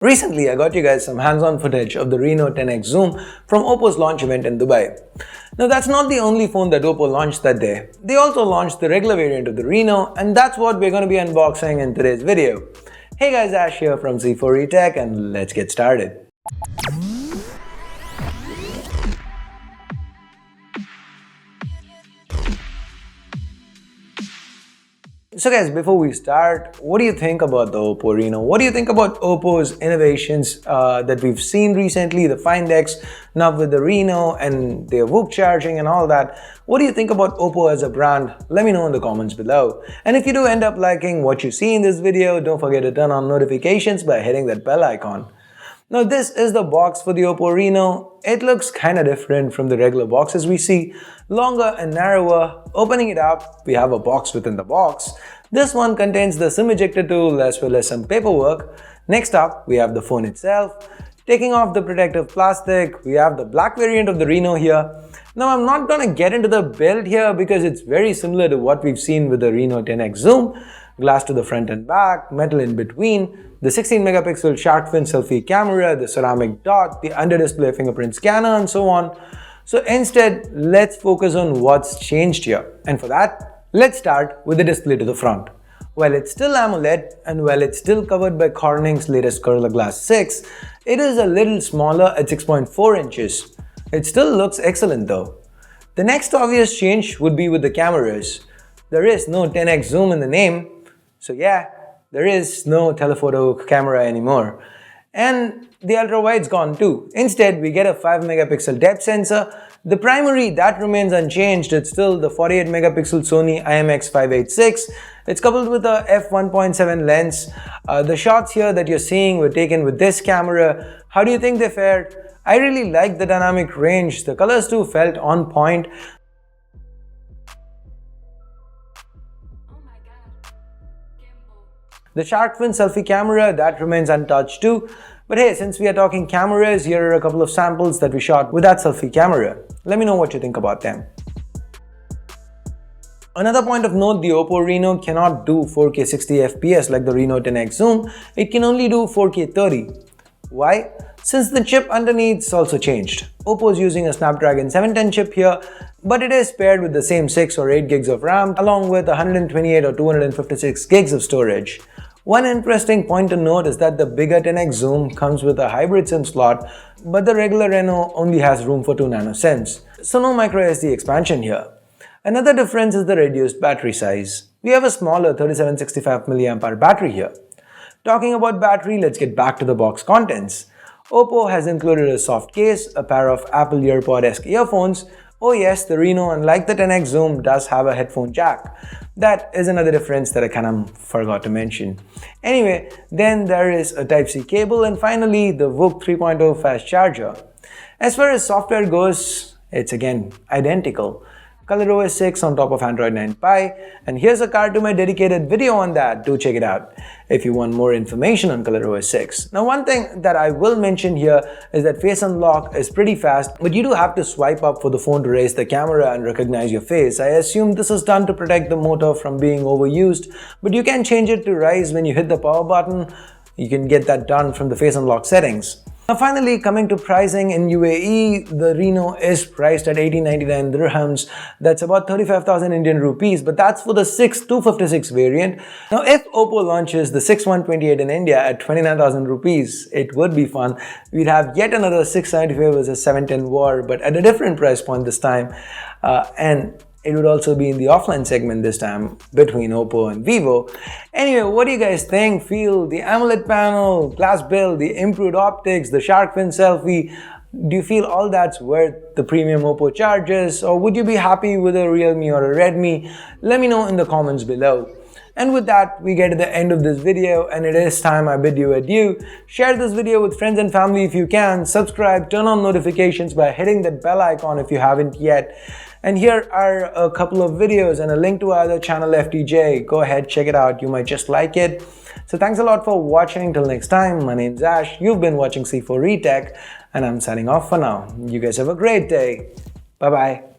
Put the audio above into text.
Recently, I got you guys some hands-on footage of the Reno 10X Zoom from OPPO's launch event in Dubai. Now that's not the only phone that OPPO launched that day. They also launched the regular variant of the Reno, and that's what we're going to be unboxing in today's video. Hey guys, Ash here from C4E Tech, and let's get started. So guys, before we start, what do you think about the OPPO Reno? What do you think about OPPO's innovations that we've seen recently, the Find X, now with the Reno and their VOOC charging and all that? What do you think about OPPO as a brand? Let me know in the comments below. And if you do end up liking what you see in this video, don't forget to turn on notifications by hitting that bell icon. Now this is the box for the OPPO Reno. It looks kinda different from the regular boxes we see, longer and narrower. Opening it up, we have a box within the box. This one contains the SIM ejector tool as well as some paperwork. Next up, we have the phone itself. Taking off the protective plastic, we have the black variant of the Reno here. Now I'm not gonna get into the build here because it's very similar to what we've seen with the Reno 10X Zoom. Glass to the front and back, metal in between, the 16 megapixel shark fin selfie camera, the ceramic dot, the under display fingerprint scanner, and so on. So instead, let's focus on what's changed here. And for that, let's start with the display to the front. While it's still AMOLED and while it's still covered by Corning's latest Gorilla Glass 6, it is a little smaller at 6.4 inches. It still looks excellent though. The next obvious change would be with the cameras. There is no 10x zoom in the name, so yeah, there is no telephoto camera anymore. And the ultra-wide's gone too. Instead, we get a 5 megapixel depth sensor. The primary, that remains unchanged. It's still the 48 megapixel Sony IMX586. It's coupled with a f1.7 lens. The shots here that you're seeing were taken with this camera. How do you think they fared? I really like the dynamic range. The colors too felt on point. The shark fin selfie camera, that remains untouched too. But hey, since we are talking cameras, here are a couple of samples that we shot with that selfie camera. Let me know what you think about them. Another point of note, the OPPO Reno cannot do 4K 60 FPS like the Reno 10X Zoom. It can only do 4K 30. Why? Since the chip underneath's also changed. OPPO is using a Snapdragon 710 chip here, but it is paired with the same 6 or 8 gigs of RAM along with 128 or 256 gigs of storage. One interesting point to note is that the bigger 10x Zoom comes with a hybrid SIM slot, but the regular Reno only has room for 2 nano SIMs, so no microSD expansion here. Another difference is the reduced battery size. We have a smaller 3765 mAh battery here. Talking about battery, let's get back to the box contents. OPPO has included a soft case, a pair of Apple EarPod-esque earphones. Oh yes, the Reno, unlike the 10x Zoom, does have a headphone jack. That is another difference that I kind of forgot to mention. Anyway, then there is a Type-C cable, and finally the VOOC 3.0 fast charger. As far as software goes, it's again identical. ColorOS 6 on top of Android 9 Pie, and here's a card to my dedicated video on that. Do check it out if you want more information on ColorOS 6. Now one thing that I will mention here is that face unlock is pretty fast, but you do have to swipe up for the phone to raise the camera and recognize your face. I assume this is done to protect the motor from being overused, but you can change it to rise when you hit the power button. You can get that done from the face unlock settings. Now finally, coming to pricing in UAE, the Reno is priced at 1899 dirhams. That's about 35,000 Indian rupees, but that's for the 6256 variant. Now if OPPO launches the 6128 in India at 29,000 rupees, it would be fun. We'd have yet another 675 versus 710 war, but at a different price point this time. And it would also be in the offline segment this time between OPPO and Vivo. Anyway, what do you guys think? Feel the AMOLED panel, glass build, the improved optics, the shark fin selfie? Do you feel all that's worth the premium OPPO charges? Or would you be happy with a Realme or a Redmi? Let me know in the comments below. And with that, we get to the end of this video, and it is time I bid you adieu. Share this video with friends and family if you can. Subscribe, turn on notifications by hitting that bell icon if you haven't yet. And here are a couple of videos and a link to our other channel, FTJ. Go ahead, check it out. You might just like it. So thanks a lot for watching. Till next time, my name's Ash. You've been watching C4E Tech, and I'm signing off for now. You guys have a great day. Bye-bye.